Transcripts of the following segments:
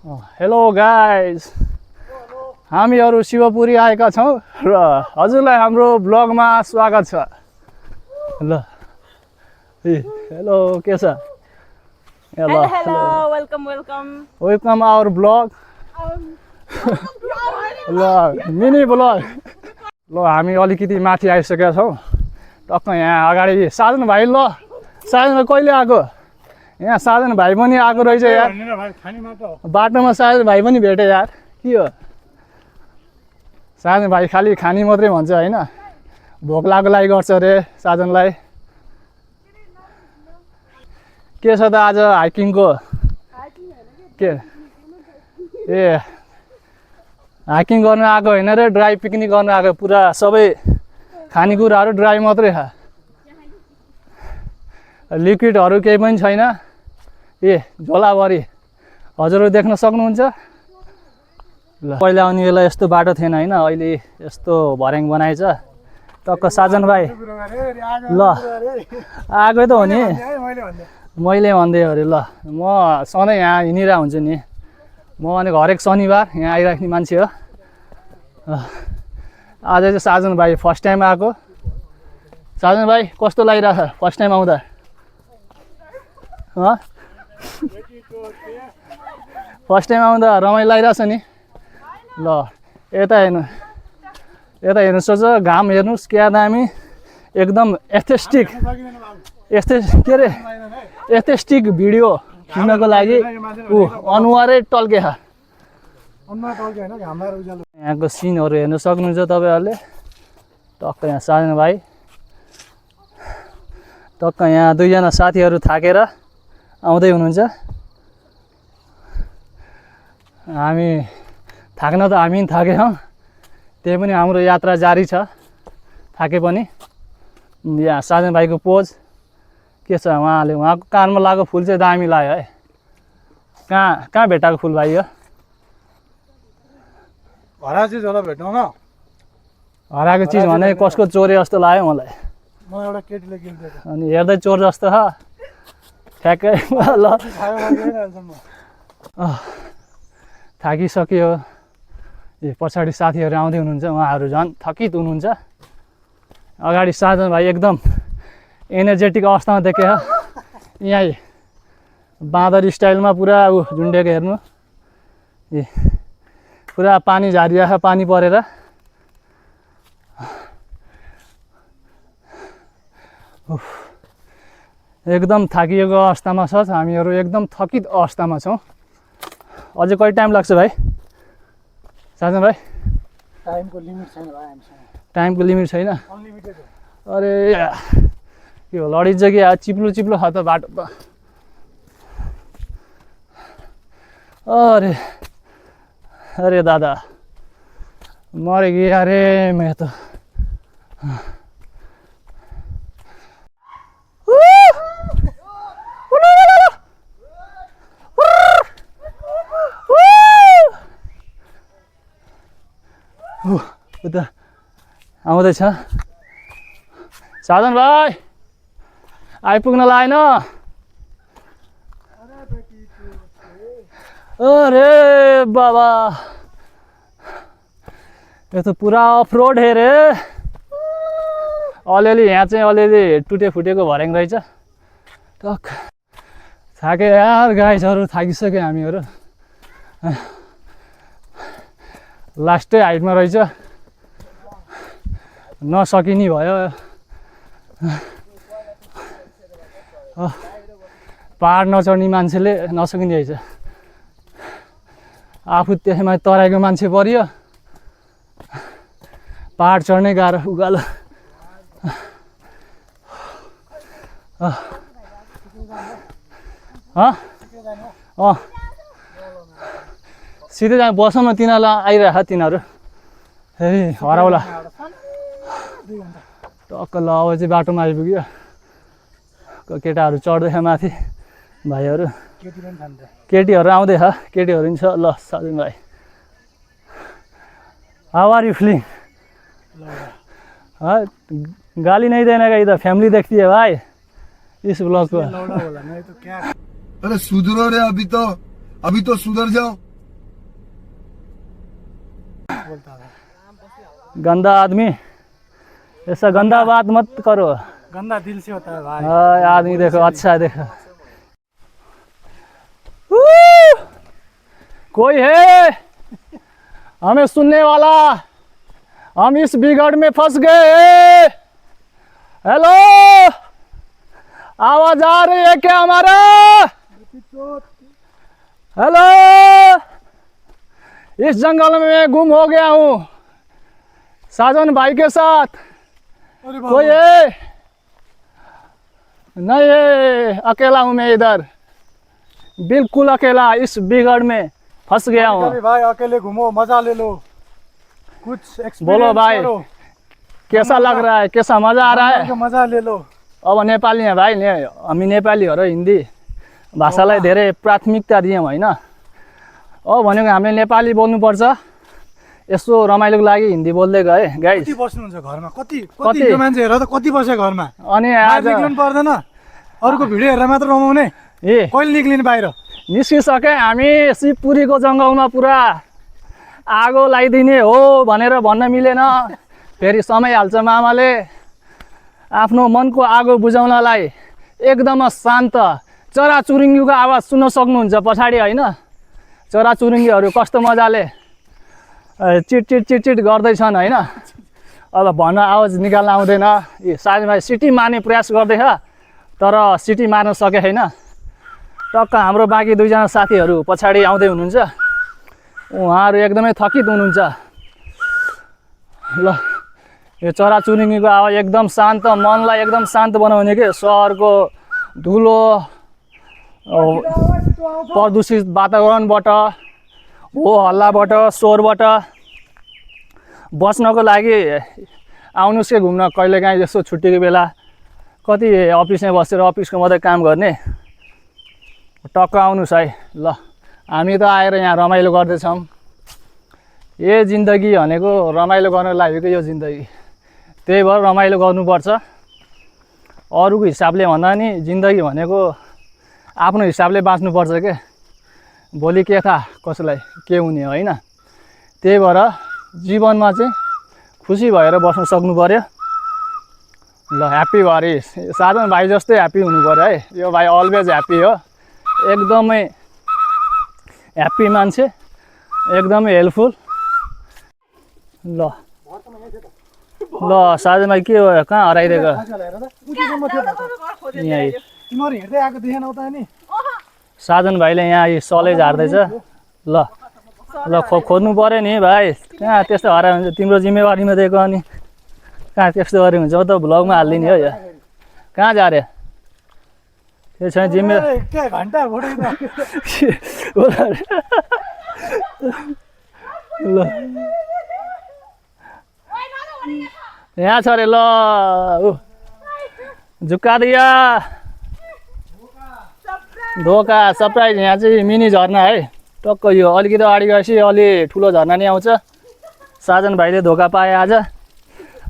Hello guys, हामीहरू शिवपुरी आएका छौँ र हजुरलाई हाम्रो ब्लगमा स्वागत छ। ल हेलो के छ? Hello, welcome our blog. ल मिनी ब्लग। ल हामी अलिकति माथि आइसकेका छौँ। टक्क यहाँ अगाडि साजन भाइ। ल साजन भाइ कहिले आएको? यहाँ साजन भाइ पनि आएको रहेछ यार। बाटोमा साजन भाइ पनि भेटे यार। के हो साजन भाइ खालि खानी मात्रै भन्छ होइन, भोक लागेको लागि गर्छ अरे साजनलाई। के छ त आज हाइकिङको? के ए हाइकिङ गर्न आएको होइन रे, ड्राई पिकनिक गर्न आएको। पुरा सबै खानेकुराहरू ड्राई मात्रै खा, लिक्विडहरू केही पनि छैन। ए झोलाभरि हजुरहरू देख्न सक्नुहुन्छ। ल पहिला आउने बेला यस्तो बाटो थिएन होइन, अहिले यस्तो भर्याङ बनाएछ। टक्क साजन भाइ ल आएकै त हो नि, मैले भन्दै अरे। ल म सधैँ यहाँ हिँडिरहेको हुन्छु नि, म भनेको हरेक शनिबार यहाँ आइराख्ने मान्छे हो। आज चाहिँ साजन भाइ फर्स्ट टाइम आएको। साजन भाइ कस्तो लागिरहेछ फर्स्ट टाइम आउँदा? फर्स्ट टाइम आउँदा रमाइलो लागिरहेछ नि। ल यता हेर्नुहोस् त, घाम हेर्नुहोस् क्या दामी, एकदम एस्थेटिक के अरे एस्थेटिक भिडियो खिच्नको लागि अनुहारै टल्केछ। यहाँको सिनहरू हेर्नु सक्नुहुन्छ तपाईँहरूले। टक्क यहाँ साजन भाइ, टक्क यहाँ दुईजना साथीहरू थाकेर आउँदै हुनुहुन्छ। हामी थाक्न त हामी पनि थाकेछौँ, त्यही पनि हाम्रो यात्रा जारी छ थाके पनि। यहाँ साजन भाइको पोज के छ? उहाँको कानमा लागेको फुल चाहिँ दामी लाग्यो है। कहाँ भेटाएको फुल भाइ हो? हराएको चिज होला भेट्नु न। हराएको चिज भने कसको चोरे जस्तो लाग्यो मलाई। एउटा केटीले किनिदिएको अनि हेर्दै चोर जस्तो छ ठ्याक्कै। ल थाकिसक्यो। ए पछाडि साथीहरू आउँदै हुनुहुन्छ, उहाँहरू झन् थकित हुनुहुन्छ। अगाडि साजन भाइ एकदम एनर्जेटिक अवस्थामा देखेँ। यहीँ बाँदर स्टाइलमा पुरा झुन्डेको हेर्नु। ए पुरा पानी झारिरहेको, पानी परेर। एकदम थाकिएको अवस्थामा छ हामीहरू, एकदम थकित अवस्थामा छौँ। अझै कति टाइम लाग्छ भाइ? साजन भाइ टाइमको लिमिट छैन भाइ हामीसँग। टाइमको लिमिट छैन? अनलिमिटेड हो। अरे के हो लडिन्छ कि चिप्लो चिप्लो छ त बाटो त। अरे अरे दादा मरे कि अरे मैं तो। उता आउँदैछ साधन भाइ, आइपुग्न लागेन? अरे बाबा यो त पुरा अफ रोड हे रे। अलिअलि यहाँ चाहिँ अलिअलि टुटे फुटेको भर्याङ रहेछ। टक थाके यार, गाइजहरू थाकिसक्यो हामीहरू। लास्टै हाइटमा रहेछ, नसकिने भयो। पहाड नचढ्ने मान्छेले नसकिने रहेछ। आफू त्यसमा तराईको मान्छे परियो, पहाड चढ्नै गाह्रो उकालो। सिधै जानु बसौँ न, तिनीहरूलाई आइरह तिनीहरू। फेरि हराउला। टक्क ल अब चाहिँ बाटोमा आइपुग्यो। केटाहरू चढ्दैछ माथि, भाइहरू। केटीहरू आउँदैछ, केटीहरू पनि छ। ल साजन भाइ, हाउ आर यू फिलिंग? गाली नहीं देने का, इधर फैमिली देखती है भाई इस ब्लॉग को। अरे सुधरो रे, अभी तो सुधर जाओ। बोलता था। गंदा आदमी, ऐसा गंदा बात मत करो। गंदा दिल से होता है भाई। आदमी देखो, अच्छा देखो। कोई है हमें सुनने वाला? हम इस बिगड़ में फंस गए। हेलो, आवाज आ रही है क्या हमारा? हेलो, इस जंगल में मैं गुम हो गया हूँ साजन भाई के साथ। अरे कोई है? नहीं है, अकेला हूँ मैं इधर, बिल्कुल अकेला इस बिगड़ में फंस गया हूँ। कभी भाई अकेले घूमो, मजा ले लो, कुछ एक्सपीरियंस बोलो भाई, करो, कैसा लग रहा है, कैसा मजा आ रहा है? मजा ले लो। अब नेपाली है भाइ, हामी नेपालीहरू हिन्दी भाषालाई धेरै प्राथमिकता दियौँ होइन। अब भनेको हामीले नेपाली बोल्नुपर्छ, यसो रमाइलोको लागि हिन्दी बोल्दै गए गाइस। कति बस्नुहुन्छ घरमा? कति यो मान्छे हेर त, कति बस्यो घरमा? अनि बाहिर आज निक्लिनु पर्दैन, अरूको भिडियो हेरेर मात्र रमाउने। ए कहिले निक्लिनु बाहिर? निस्किसके हामी शिवपुरीको जङ्गलमा पुरा आगो लगाइदिने हो भनेर भन्न मिलेन। फेरि समय हाल्छ मामाले। आफ्नो मनको आगो बुझाउनलाई एकदम शान्त चराचुरुङ्गीको आवाज सुन्न सक्नुहुन्छ पछाडि होइन। चराचुरुङ्गीहरू कस्तो मजाले चिटचिट चिटचिट गर्दैछन् होइन। अब भन्न आवाज निकाल्न आउँदैन। साथीभाइ सिटी मार्ने प्रयास गर्दैछ तर सिटी मार्न सके छैन। टक्क हाम्रो बाँकी दुईजना साथीहरू पछाडि आउँदै हुनुहुन्छ, उहाँहरू एकदमै थकित हुनुहुन्छ। ल, यो चराचुरुङ्गीको आवाज एकदम शान्त, मनलाई एकदम शान्त बनाउने के। सहरको धुलो प्रदूषित वातावरणबाट, हो हल्लाबाट, स्वरबाट बच्नको लागि आउनुहोस् के घुम्न कहिलेकाहीँ जस्तो छुट्टीको बेला। कति अफिसमै बसेर अफिसको मात्रै काम गर्ने, टक्क आउनुहोस् है। ल, हामी त आएर यहाँ रमाइलो गर्दैछौँ। यो जिन्दगी भनेको रमाइलो गर्न लागेको यो जिन्दगी, त्यही भएर रमाइलो गर्नुपर्छ। अरूको हिसाबले भन्दा नि जिन्दगी भनेको आफ्नो हिसाबले बाँच्नुपर्छ के। भोलि के थाहा कसैलाई के हुने होइन। त्यही भएर जीवनमा चाहिँ खुसी भएर बस्न सक्नु पर्यो। ल, ह्याप्पी भएर साधन भाइ जस्तै ह्याप्पी हुनु पर्यो है। यो भाइ अलवेज ह्याप्पी हो, एकदमै ह्याप्पी मान्छे, एकदमै हेल्पफुल। ल ल, साजन भाइ के हो, कहाँ हराइदिएको? यहाँ तिमीहरू हिँड्दै आएको देखेनौ त नि? साजन भाइले यहाँ सलै झार्दैछ। ल ल, खोज्नु पऱ्यो नि भाइ, कहाँ त्यस्तो हरायो भने तिम्रो जिम्मेवारीमा दिएको। अनि कहाँ त्यस्तो गऱ्यो हुन्छ त भ्लगमा हालिदिने हो। यहाँ कहाँ जा रे? त्यो छैन जिम्मे घन्टा ल, यहाँ छ अरे। ल, झुक्का दिया धोका सरप्राइज। यहाँ चाहिँ मिनी झर्ना है। टक्क यो अलिकति अगाडि गएपछि अलि ठुलो झर्ना नि आउँछ। साजन भाइले धोका पाए आज,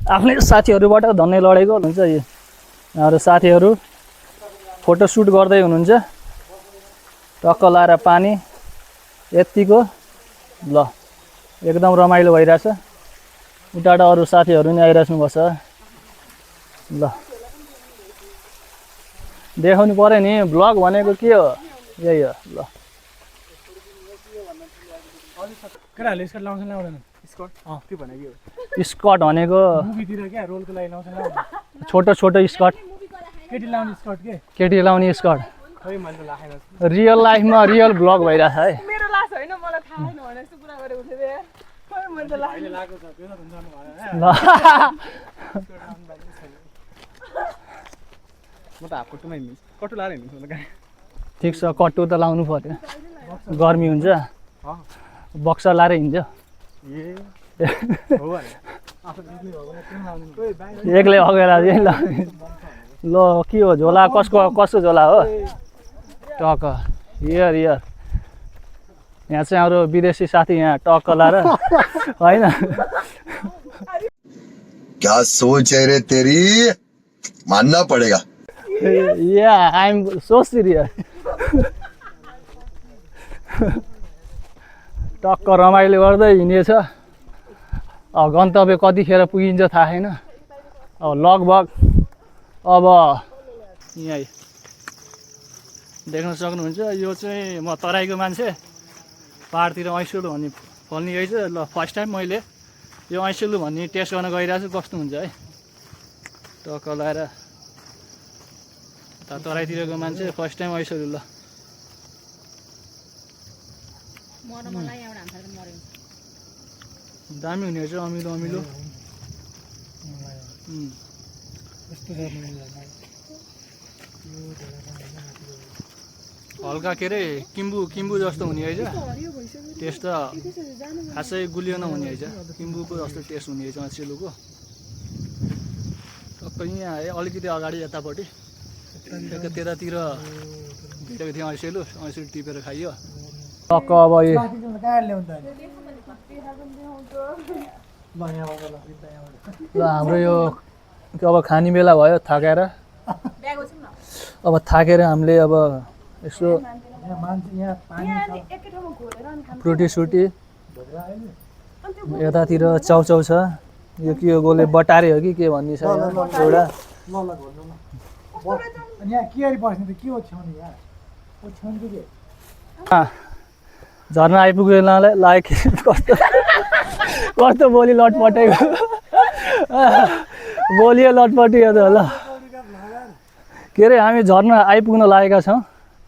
आफ्नै साथीहरूबाट धन्नै लडेको हुन्छ। यो हाम्रो साथीहरू फोटोसुट गर्दै हुनुहुन्छ। टक्क लाएर पानी यतिको। ल, एकदम रमाइलो भइरहेछ। उताबाट अरू साथीहरू नि आइराख्नुपर्छ। ल, देखाउनु पऱ्यो नि, ब्लग भनेको के हो, यही हो। ल, केटाहरूले स्कर्ट लाउँछ लाउँदैन? स्कर्ट त्यो भनेको के हो? स्कर्ट भनेको मुभीतिर क्या रोलको लागि लाउँछ लाउँदैन? छोटो छोटो स्कर्ट, केटी लाउने स्कर्ट के? केटी लाउने स्कर्ट। खै मैले त लाखेन। रियल लाइफमा रियल ब्लग भइरहेछ है। मेरो लास होइन, मलाई थाहा छैन भने यस्तो कुरा गरेको थिएँ रे। खै मैले त लास लागेको छ त्यो त जानु भएन। ल, म त हाफ कटुमै हिँड्छु, कटु लाएर हिँड्छु म त। ठिक छ, कट्टु त लाउनु पर्यो, गर्मी हुन्छ। बक्सर लाएर हिँड्छ। एक्लै अगेला ल। ल, के हो झोला? कसको झोला हो? टक्क हियर हियर। यहाँ चाहिँ हाम्रो विदेशी साथी यहाँ टक्क लाएर होइन। क्या सोच है रे तेरी, मानना पड़ेगा। या आई एम सो सिरियस। टक्क रमाइलो गर्दै हिँडेछ। गन्तव्य कतिखेर पुगिन्छ थाहा छैन। लगभग अब यहाँ देख्न सक्नुहुन्छ यो चाहिँ म तराईको मान्छे, पाहाडतिर ऐसुलु भन्ने फल्ने रहेछ। ल फर्स्ट टाइम मैले यो ऐसुलु भन्ने टेस्ट गर्न गइरहेको छु, कस्तो हुन्छ है। टक्क लगाएर तराईतिरको मान्छे फर्स्ट टाइम ऐसुलु। ल दामी हुने रहेछ, अमिलो अमिलो। हल्का के अरे किम्बु जस्तो हुने रहेछ टेस्ट, त खासै गुलियो नहुने रहेछ, किम्बुको जस्तो टेस्ट हुने रहेछ ऐसुलुको। टक्क यहाँ है अलिकति अगाडि यतापट्टि त्यतातिर भेटेको थियौँ ऐसुलु टिपेर खाइयो। टक्क अब ल हाम्रो यो अब खाने बेला भयो, थाकेर हामीले अब यसो फ्रुटी सुटी यतातिर चाउचाउ छ। यो के हो गोले बटारे हो कि के भन्ने छ एउटा। झर्ना आइपुग्यो लायक कस्तो बोली लटपटेको बोलियो लटपटियो त। ल के अरे हामी झर्ना आइपुग्न लागेका छौँ।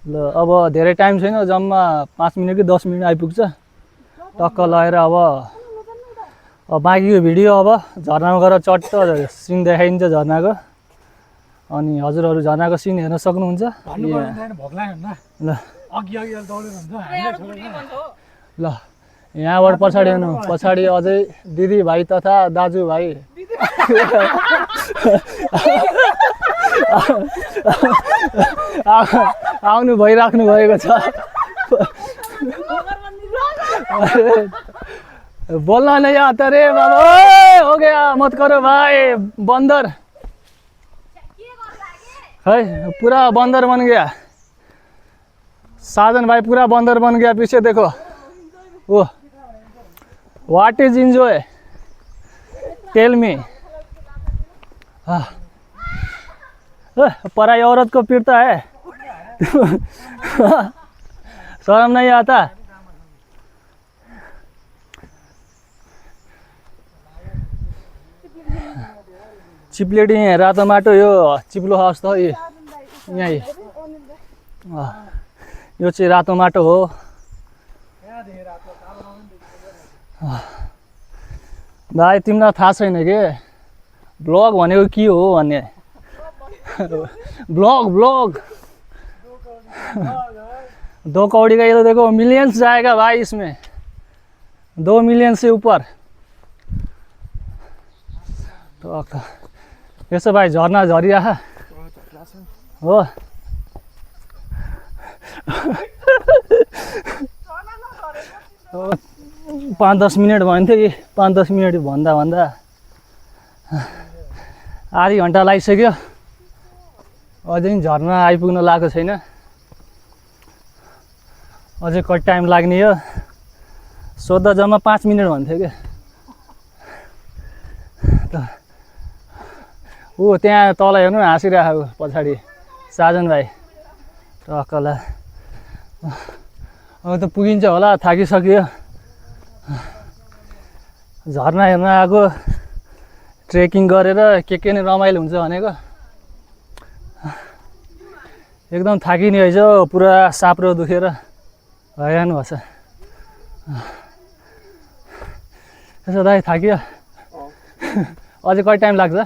ल अब धेरै टाइम छैन, जम्मा 5 मिनट कि 10 मिनट आइपुग्छ। टक्क लगाएर अब बाँकीको भिडियो अब झर्नामा गएर चट्ट सिन देखाइन्छ झर्नाको। अनि हजुरहरू झर्नाको सिन हेर्न सक्नुहुन्छ। ल यहाँबाट पछाडि हेर्नु, पछाडि अझै दिदी भाइ तथा दाजुभाइ आउनु भइराख्नु भएको छ। बोलना नहीं आता रे बाबा, हो गया मत करो भाई। बंदर है पूरा बंदर बन गया, साजन भाई पूरा बंदर बन गया। पीछे देखो वो what is enjoy, tell me. पराई औरत को पीटता है शर्म नहीं आता। चिप्लेटी रातो माटो, यो चिप्लो हाउस त यहीँ यो चाहिँ रातो माटो हो। भाइ तिमीलाई थाहा छैन के ब्लग भनेको के हो भन्ने। ब्लग 2 कौड़ी का ये तो देखो मिलियंस जाएगा भाई इसमें, 2 मिलियन से ऊपर। तो यसो भाइ झर्ना झरिया हो। 5-10 मिनट भन्थ्यो कि 5-10 मिनट भन्दा आधी घन्टा लागिसक्यो, अझै झर्ना आइपुग्न लागेको छैन। अझै कति टाइम लाग्ने हो सोद्धा जम्मा 5 मिनट भन्थ्यो कि। ऊ त्यहाँ तल हेर्नु हाँसिरहेको पछाडि साजन भाइ टक्कला। अब त पुगिन्छ होला, थाकिसक्यो। झर्ना हेर्न आएको, ट्रेकिङ गरेर के नै रमाइलो हुन्छ भनेको। एकदम थाकिने रहेछ, पुरा साप्रो दुखेर हैरान भएछ। त्यसो दाइ थाकियो अझै कति टाइम लाग्छ?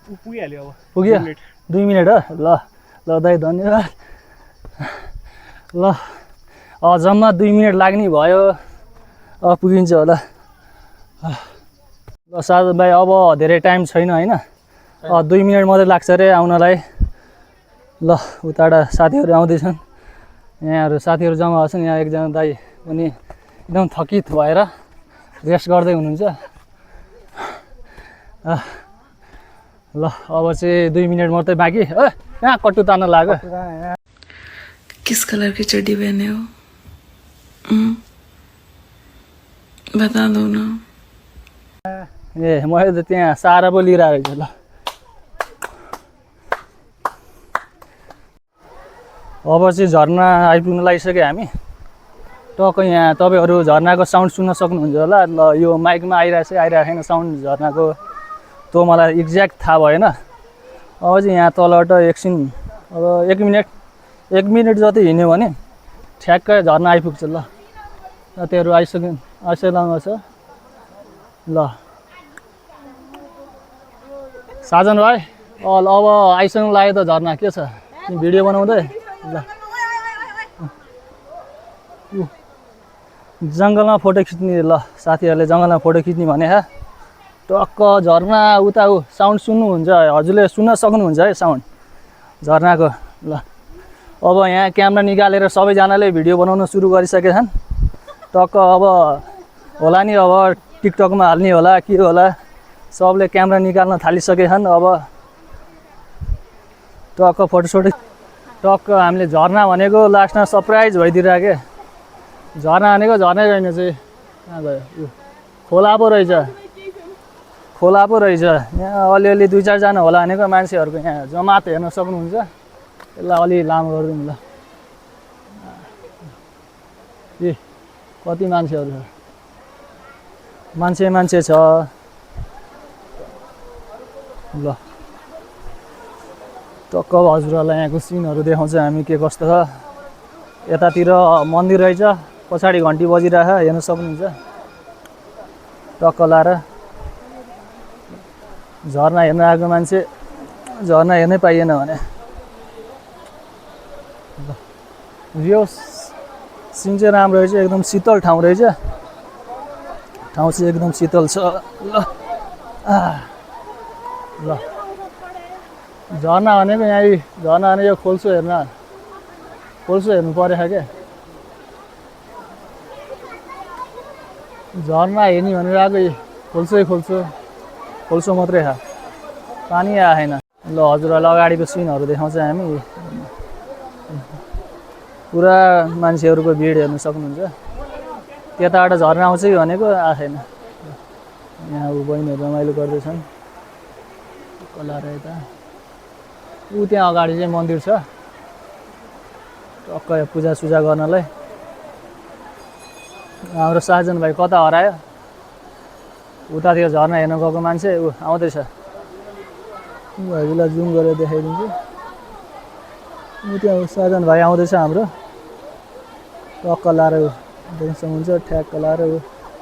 पुगिहाल्यो अब, पुग्यो 2 मिनट हो। ल दाइ धन्यवाद। ल जम्मा 2 मिनट लाग्ने भयो, अब पुगिन्छ होला। ल साजन भाइ अब धेरै टाइम छैन होइन, 2 मिनट मात्रै लाग्छ अरे आउनलाई। ल उताबाट साथीहरू आउँदैछन्, यहाँहरू साथीहरू जम्मा छन्। यहाँ एकजना दाइ पनि एकदम थकित भएर रेस्ट गर्दै हुनुहुन्छ। ल अब चाहिँ 2 मिनट मात्रै बाँकी। यहाँ कट्टु तान्न लाग्यो। किस कलर की चड्डी पहने हो? बता दो ना। ए मैले त त्यहाँ सारा पो लिइरहेको रहेछ ल अब चाहिँ झरना आइपुग्न लागिसक्यो हामी टक्क यहाँ तपाईँहरू झरनाको साउन्ड सुन्न सक्नुहुन्छ होला ल यो माइकमा आइरहेको छैन साउन्ड झरनाको त्यो मलाई एक्ज्याक्ट थाहा भएन अब चाहिँ यहाँ तलबाट एकछिन अब 1 मिनट जति हिँड्यो भने ठ्याक्कै झरना आइपुग्छ ल त्योहरू आइसक्नु छ ल साजन भाइ अब आइसक्नु लाग्यो त झरना के छ भिडियो बनाउँदै ल जङ्गलमा फोटो खिच्ने ल साथीहरूले जङ्गलमा फोटो खिच्ने भने टक्क झरना उता साउन्ड सुन्नुहुन्छ हजुरले सुन्न सक्नुहुन्छ है साउन्ड झरनाको ल अब यहाँ क्यामेरा निकालेर सबैजनाले भिडियो बनाउन सुरु गरिसकेका छन् टक्क अब होला नि अब टिकटकमा हाल्ने होला के होला सबले क्यामेरा निकाल्न थालिसकेका छन् अब टक्क फोटोसोटो टक्क हामीले झरना भनेको लास्टमा सरप्राइज भइदिइरहेको झरना भनेको झर्नै रहेन चाहिँ कहाँ गयो खोला पो रहेछ यहाँ अलिअलि 2-4 जना होला भनेको मान्छेहरूको यहाँ जमात हेर्न सक्नुहुन्छ यसलाई अलि लामो गरिदिउँ ल ए कति मान्छेहरू छ मान्छे छ ल टक्क हजुरहरूलाई यहाँको सिनहरू देखाउँछ हामी के कस्तो छ यतातिर मन्दिर रहेछ पछाडि घन्टी बजिरहेको हेर्न सक्नुहुन्छ टक्क लाएर झरना हेर्न आएको मान्छे झरना हेर्नै पाइएन भने यो सिन चाहिँ राम्रो रहेछ एकदम शीतल ठाउँ रहेछ ठाउँ चाहिँ एकदम शीतल छ ल झरना भनेको यहाँ झरना भनेको खोल्सो हेर्नु परेछ क्या झरना हेर्ने भनेर आएको खोल्सो मात्रै पानी आएन ल हजुरहरूलाई अगाडिको सिनहरू देखाउँछ हामी पुरा मान्छेहरूको भिड हेर्न सक्नुहुन्छ त्यताबाट झरना आउँछ कि भनेको आएन यहाँ बहिनीहरू रमाइलो गर्दैछन् कलाएर यता त्यहाँ अगाडि चाहिँ मन्दिर छ टक्क पूजासुजा गर्नलाई हाम्रो साजन भाइ कता हरायो उतातिर झरना हेर्न गएको मान्छे आउँदैछ हजुरलाई जुम गरेर देखाइदिन्छु त्यहाँ साजन भाइ आउँदैछ हाम्रो टक्क लाएर देख्न सक्नुहुन्छ ठ्याक्क लाएर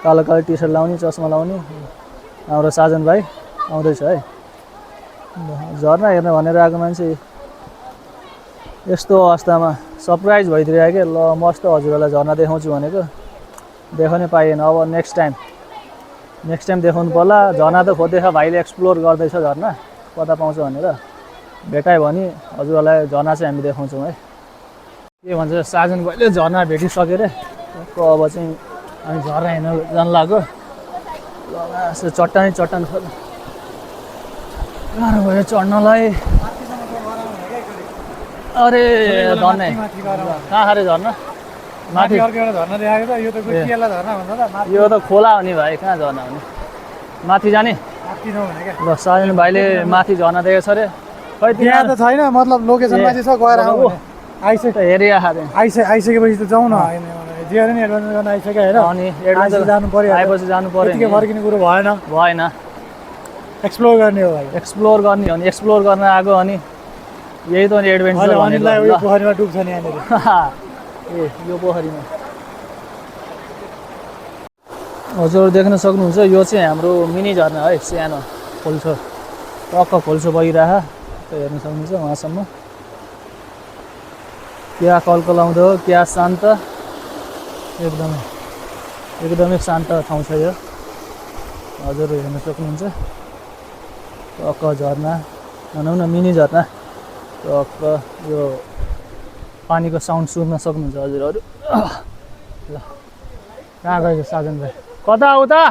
कालो टी सर्ट लाउने चस्मा लाउने हाम्रो साजन भाइ आउँदैछ है झरना हेर्न भनेर आएको मान्छे यस्तो अवस्थामा सरप्राइज भइदिरहेको क्या ल मस्त हजुरहरूलाई झरना देखाउँछु भनेको देखाउनै पाइएन अब नेक्स्ट टाइम देखाउनु पर्ला झरना त खोज्दैछ भाइले एक्सप्लोर गर्दैछ झरना कता पाउँछ भनेर भेटायो भने हजुरहरूलाई झरना चाहिँ हामी देखाउँछौँ है के भन्छ साजन भाइले झरना भेटिसक्यो रे अब चाहिँ हामी झरना हेर्न जान लाग्यो चट्टान छ गाह्रो भयो चढ्नलाई अरे झर्ना कहाँ खारे झर्ना माथि यो त खोला हो नि भाइ कहाँ झर्ना हो नि माथि जाने ल साजन भाइले माथि झर्ना देखेको छ अरे खै त्यहाँ त छैन मतलब लोकेसनमा चाहिँ छ गएर आइसकेपछि त जाउँ न जे नि एडभेन्चर गर्न आइसक्यो होइन अनि एडभेन्चर जानु पर्यो आएपछि जानु पर्यो यतिकै फर्किने कुरो भएन एक्सप्लोर गर्ने हो भाइ एक्सप्लोर गर्ने हो नि एक्सप्लोर गर्न आएको अनि यही त नि एडभेन्चर यो पोखरीमा डुब्छ नि यहाँनिर ए यो पोखरीमा हजुर देख्न सक्नुहुन्छ यो चाहिँ हाम्रो मिनी झरना है सानो खोल्छो टक्क खोल्छो बगिरहेको हेर्न सक्नुहुन्छ उहाँसम्म क्या कलकलाउँदो क्या शान्त एकदमै शान्त ठाउँ छ यो हजुर हेर्न सक्नुहुन्छ टक्क झरना भनौँ न मिनी झरना टक्क यो पानीको साउन्ड सुन्न सक्नुहुन्छ हजुरहरू ल कहाँ गयो साजन भाइ कता उता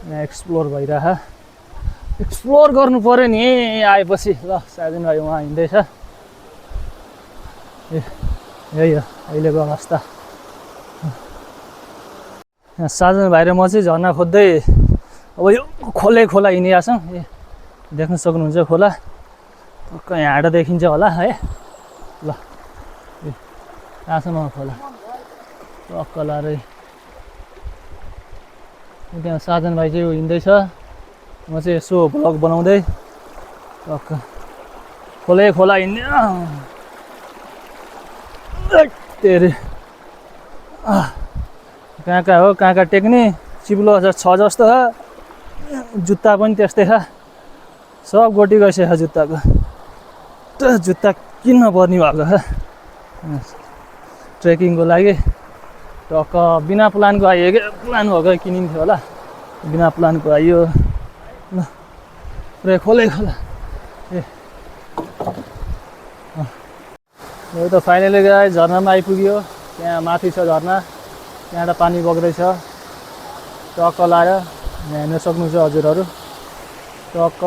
यहाँ एक्सप्लोर भइरह एक्सप्लोर गर्नु पर्यो नि आएपछि ल साजन भाइ उहाँ हिँड्दैछ यही हो अहिलेको अवस्था यहाँ साजन भाइ र म चाहिँ झर्ना खोज्दै अब यो खोला हिँडिरहेको छौँ। देख्न सक्नुहुन्छ खोला टक्क यहाँबाट देखिन्छ होला है। ल कहाँसम्म खोला टक्क लारै त्यहाँ साजन भाइ चाहिँ हिँड्दैछ, म चाहिँ यसो भ्लग बनाउँदै टक्क खोला हिँड्ने तेरे कहाँ हो कहाँ टेक्ने चिप्लो छ जस्तो छ। जुत्ता पनि त्यस्तै छ, सब गोटी गइसकेको छ जुत्ताको। जुत्ता किन्न पर्ने भएको छ ट्रेकिङको लागि। टक्क बिना प्लानको आइयो क्या, प्लान भएको किनिन्थ्यो होला, बिना प्लानको आइयो। ल पुरै खोला यो त फाइनली गए झर्नामा आइपुग्यो। त्यहाँ माथि छ झर्ना, त्यहाँबाट पानी बग्दैछ टक्क लाएर। यहाँ हेर्न सक्नुहुन्छ हजुरहरू टक्क।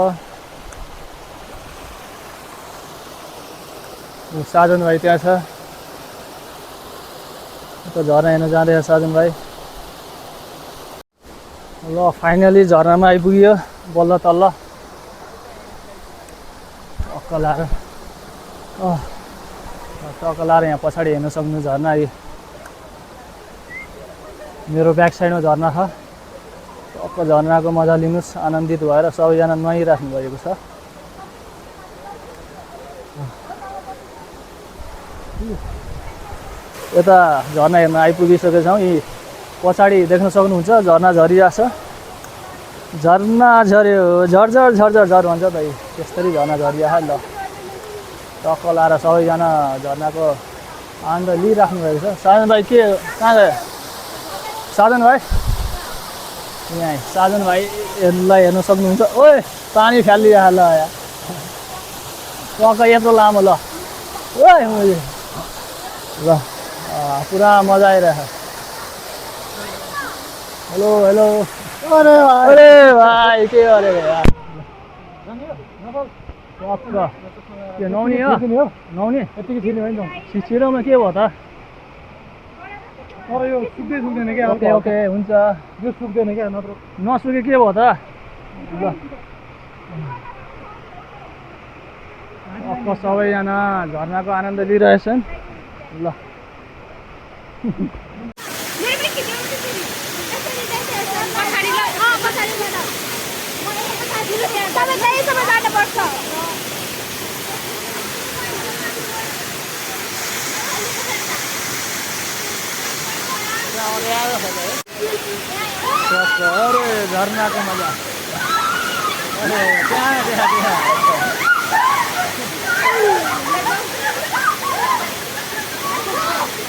साजन भाइ त्यहाँ छ, त झर्ना हेर्न जाँदैछ साजन भाइ। ल फाइनली झर्नामा आइपुग्यो बल्ल तल्ल टक्क लाएर। टक्क लाएर यहाँ पछाडि हेर्न सक्नु झर्ना। मेरो ब्याक साइडमा झर्ना छ। टक्क झर्नाको मजा लिनुहोस्, आनन्दित भएर सबैजना नुहाइराख्नु भएको छ। यता झर्ना हेर्न आइपुगिसकेका छौँ। यी पछाडि देख्न सक्नुहुन्छ झर्ना झरिरहेको छ। झर्ना झर्यो झरझर झरझर झर भन्छ त, त्यस्तरी झर्ना झरिरहेको ल। टक्क लाएर सबैजना झर्नाको आनन्द लिइराख्नु भएको छ। साजन भाइ के कहाँ गयो साजन भाइ? यहाँ साजन भाइहरूलाई हेर्न सक्नुहुन्छ। ओए पानी फालिरहेको ल यहाँ टक्क यत्रो लामो ल। ओए ल पुरा मजा आइरहेको। हेलो हेलो अरे भाइ के गरेको यार? टक्क के नुहाउने हो? नुहाउने यतिकै छिर्ने भयो नि त। छिरोमा के भयो त? तर यो सुक्दैन क्या। ओके ओके हुन्छ। यो सुक्दैन क्या, नत्र नसुके के भयो त? ल टक्क सबैजना झर्नाको आनन्द लिइरहेछन्। ल अरे झर्नाको मजा। अरे त्यहाँ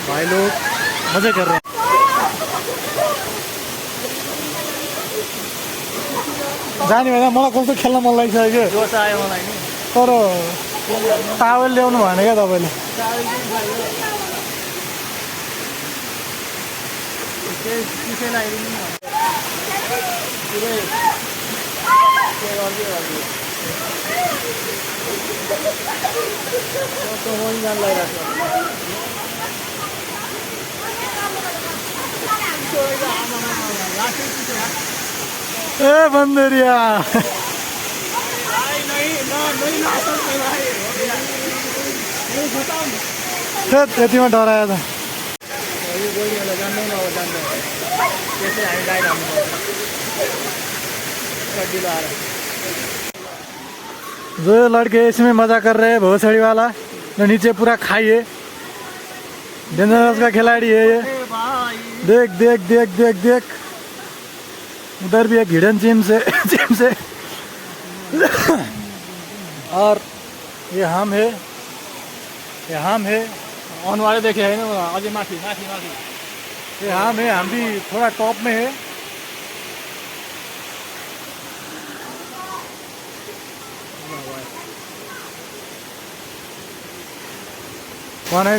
भाइ लोग मजा कर रहे हैं। जाने भएन, मलाई कस्तो खेल्न मन लागिसक्यो। जोस आयो मलाई नि। तर टावेल ल्याउनु भएन क्या तपाईँले? ए बन्दरिया यतिमा डरायो त। जो लड़के इसमें मजा कर रहे हैं भोसड़ी वाला, जो नीचे पूरा खाइए। डेंजरस का खिलाड़ी है ये। देख देख देख देख देख, उधर भी एक हिडन जिम से और ये हम है, अनुहारै देखे होइन अझै माथि माथि माथि। ये हम है, हम भी थोड़ा टॉप में है। कौन है?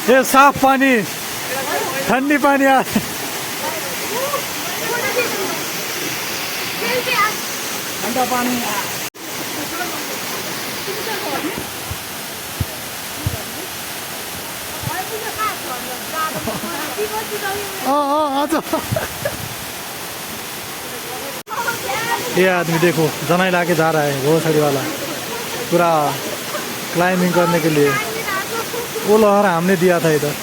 ये साफ पानी ठंडी पानी आ ठन्डा पानी आज ये आदमी देखो जनाई लाके जा रहा है घोसड़ी वाला पूरा क्लाइंबिंग करने के लिए। वो लोहार हमने दिया था इधर।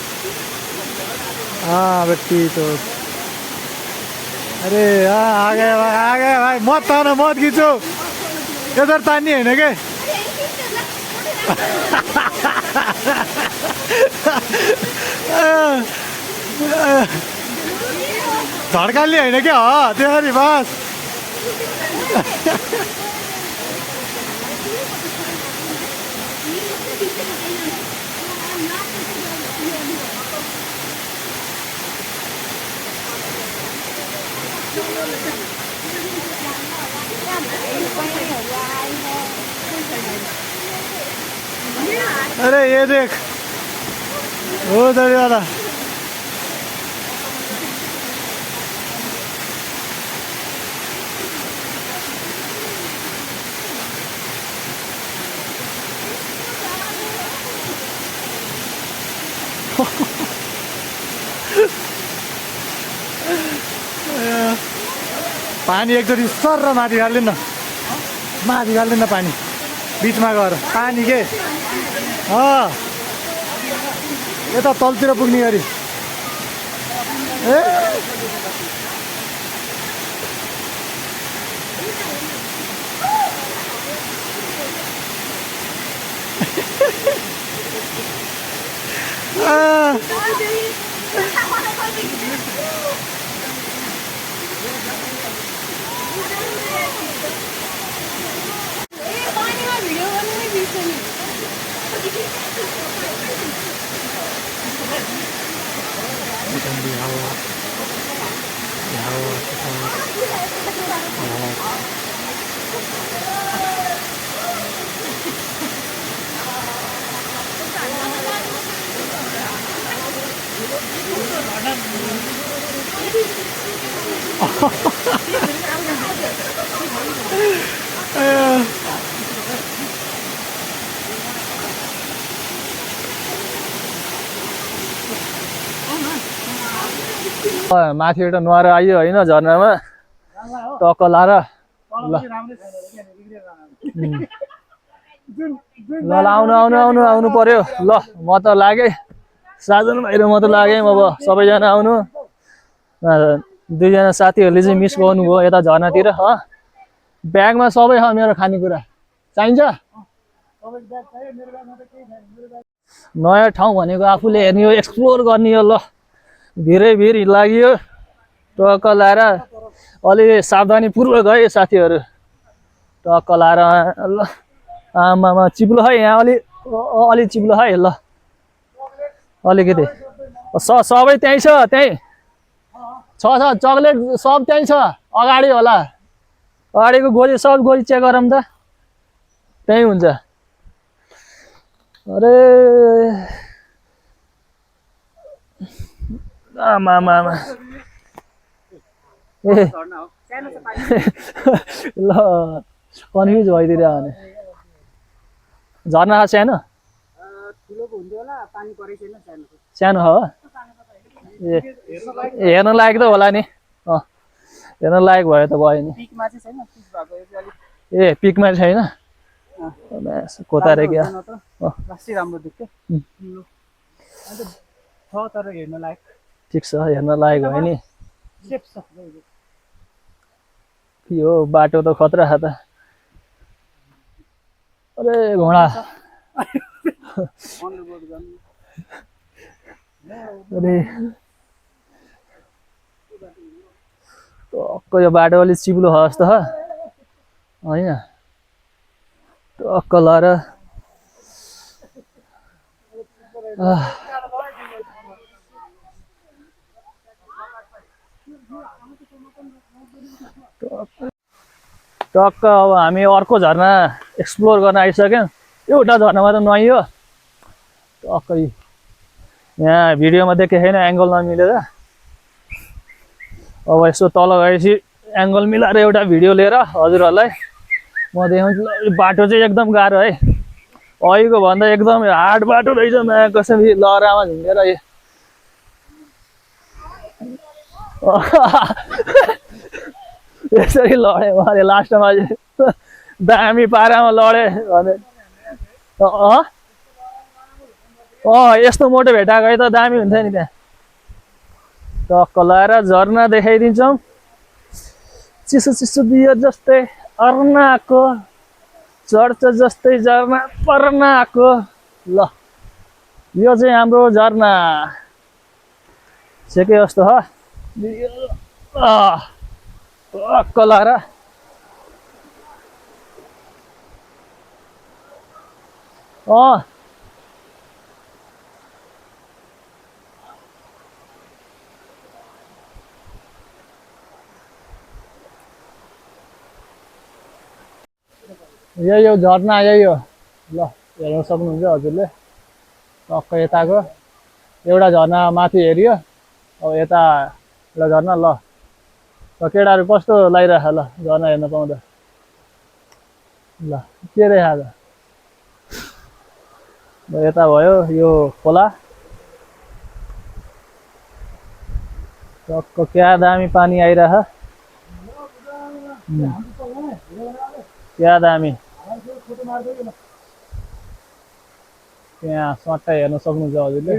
हाँ व्यक्ति तो अरे हाँ आ गए भाई मत तानो मत खींचो इधर तानी है ना के झड्काले होइन क्या हो त्यसरी बस अरे ये देख वो दरी वाला पानी एकचोटि सर र माथि हाल्दैन पानी बिचमा गएर पानी के यता तलतिर पुग्ने गरी ए माथिबाट नुहाएर आइयो होइन झरनामा टक्क लाएर ल ल आउनु पर्यो ल म त लागेँ साजन भाइ र म त लागेँ अब सबैजना आउनु दुईजना साथीहरूले चाहिँ मिस गर्नुभयो यता झरनातिर ब्यागमा सबै छ मेरो खानेकुरा चाहिन्छ नयाँ ठाउँ भनेको आफूले हेर्ने हो एक्सप्लोर गर्ने हो ल भिड लाग्यो टक्क लाएर अलि सावधानीपूर्वक है साथीहरू टक्क लाएर ल आमामा चिप्लो है यहाँ अलि चिप्लो है ल अलिकति सबै त्यहीँ छ त्यहीँ छ चक्लेट सब त्यहीँ छ अगाडि होला अगाडिको गोली सब गोली चेक गरौँ त त्यहीँ हुन्छ अरे आमा ए ल कन्फ्युज भइदियो भने झर्ना सानो सानो हो ए हेर्न लायक त होला नि हेर्न लायक भयो त भयो नि ए पिकमा छैन कोतारे क्या ठिक छ हेर्न लायक भयो नि यो बाटो त खतरा छ त अरे घोडा अरे टक्क यो बाटो अलिक चिप्लो छ जस्तो होइन टक्क लाएर टक्क अब हामी अर्को झरना एक्सप्लोर गर्न आइसक्यौँ एउटा झरनामा त नुहाइयो टक्क यहाँ भिडियोमा देखेको छैन एङ्गल नमिलेर। अब यसो तल गएपछि एङ्गल मिलाएर एउटा भिडियो लिएर हजुरहरूलाई म देखाउँछु। ल, बाटो चाहिँ एकदम गाह्रो है, अहिलेको भन्दा एकदम हार्ड बाटो रहेछ। म कसरी लहरामा झुन्डेर यसरी लडेँ मैले लास्टमा दामी पारामा लडेँ भने। यस्तो मोटो भेटाएको है त दामी हुन्थ्यो नि। त्यहाँ टक्क लगाएर झर्ना देखाइदिन्छौँ। चिसो चिसो बियर जस्तै अर्नाको चर्च जस्तै झर्ना पर्नाको। ल यो चाहिँ हाम्रो झर्ना छेके जस्तो हो। टक्क लगाएर यही हो झर्ना, यही हो। ल हेर्न सक्नुहुन्छ हजुरले। टक्क यताको एउटा झर्ना माथि हेऱ्यो, अब यता एउटा झर्ना। ल केटाहरू कस्तो लागिरहेछ ल झर्ना हेर्न पाउँदा? ल के देखाएको? ल यता भयो यो खोला। टक्क क्या दामी पानी आइरहेछ, क्या दामी। त्यहाँ सट्टा हेर्न सक्नुहुन्छ हजुरले।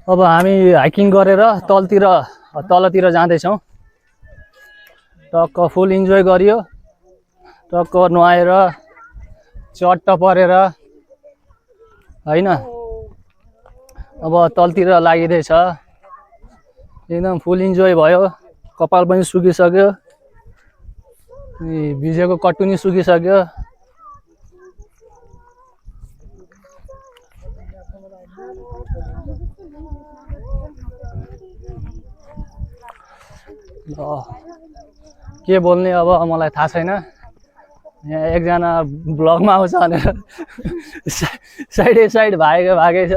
अब हामी हाइकिङ गरेर तलतिर जाँदैछौँ। टक्क फुल इन्जोय गरियो, टक्क नुहाएर चट्ट परेर होइन। अब तलतिर लागिरहेछ, एकदम फुल इन्जोय भयो। कपाल पनि सुकिसक्यो, भिजेको कटुनी सुकिसक्यो। ल के बोल्ने अब मलाई थाहा छैन। यहाँ एकजना ब्लगमा आउँछ भनेर साइड भागेछ।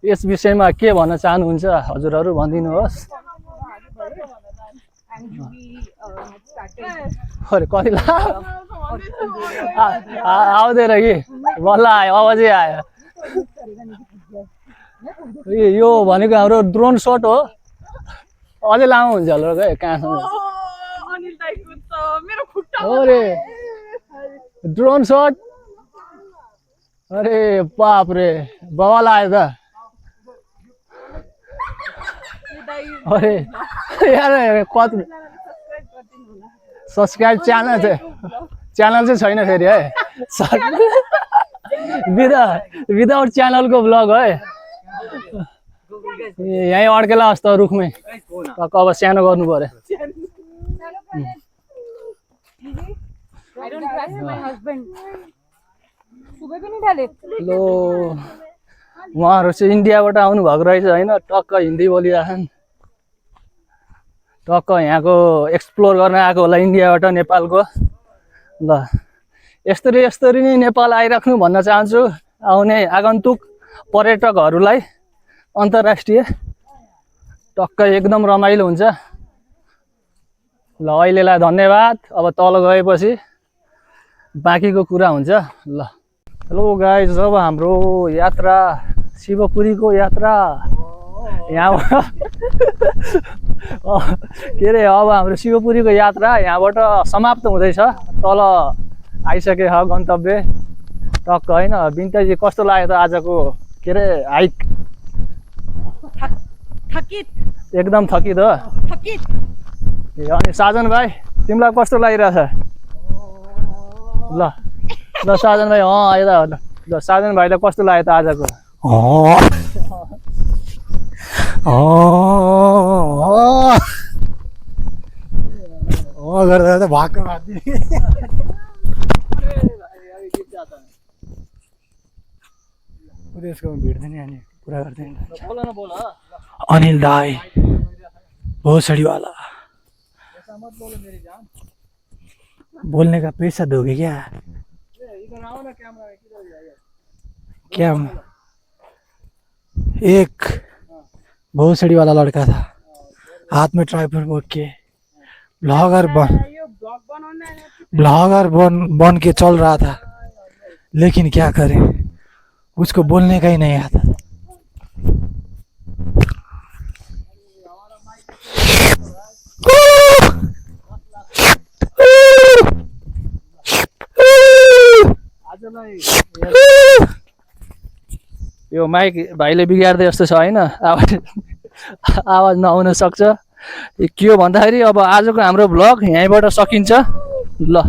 यस विषयमा के भन्न चाहनुहुन्छ हजुरहरू भनिदिनुहोस्। अरे कति आउँदैन कि बल्ल आयो, अब चाहिँ आयो। यो भनेको हाम्रो ड्रोन सट हो, अझै लामो हुन्छ होला है कहाँसम्म। अरे ड्रोन सट, अरे बाप रे बवाल आयो त। अरे यार कति सब्सक्राइब च्यानल चाहिँ छैन फेरि है। विदाउट च्यानलको ब्लग है। यहीँ अड्केला जस्तो रुखमै। टक्क अब सानो गर्नु पर्यो। लो उहाँहरू चाहिँ इन्डियाबाट आउनु भएको रहेछ होइन। टक्क हिन्दी बोलिरहेछन्। टक्क यहाँको एक्सप्लोर गर्न आएको होला इन्डियाबाट, नेपालको। ल यस्तरी नै नेपाल आइराख्नु भन्न चाहन्छु आउने आगन्तुक पर्यटकहरूलाई। अन्तर्राष्ट्रिय टक्क एकदम रमाइलो हुन्छ। ल अहिलेलाई धन्यवाद। अब तल गएपछि बाँकीको कुरा हुन्छ। ल हेलो गाइज, अब हाम्रो यात्रा शिवपुरीको यात्रा यहाँ के अरे अब हाम्रो शिवपुरीको यात्रा यहाँबाट समाप्त हुँदैछ। तल आइसके हो गन्तव्य। टक्क होइन बिन्ताजी कस्तो लाग्यो त आजको के अरे हाइक? एकदम थकित हो। अनि साजन भाइ तिमीलाई कस्तो लागिरहेछ? ल साजन भाइ यता ल साजन भाइलाई कस्तो लाग्यो त आजको? गर्दा भाग उसको भिड्दैन अनि कुरा गर्दैन। अनिल दाई भोसड़ीवाला बोलने का पैसा दोगे क्या? क्या एक भोसड़ी वाला लड़का था, हाथ में ट्राइपॉड पकड़ के ब्लॉगर बन के चल रहा था, लेकिन क्या करे, उसको बोलने का ही नहीं आता था। यो माइक भाइले बिगार्दै जस्तो छ होइन, आवाज नआउन सक्छ। के हो भन्दाखेरि अब आजको हाम्रो भ्लग यहीँबाट सकिन्छ। ल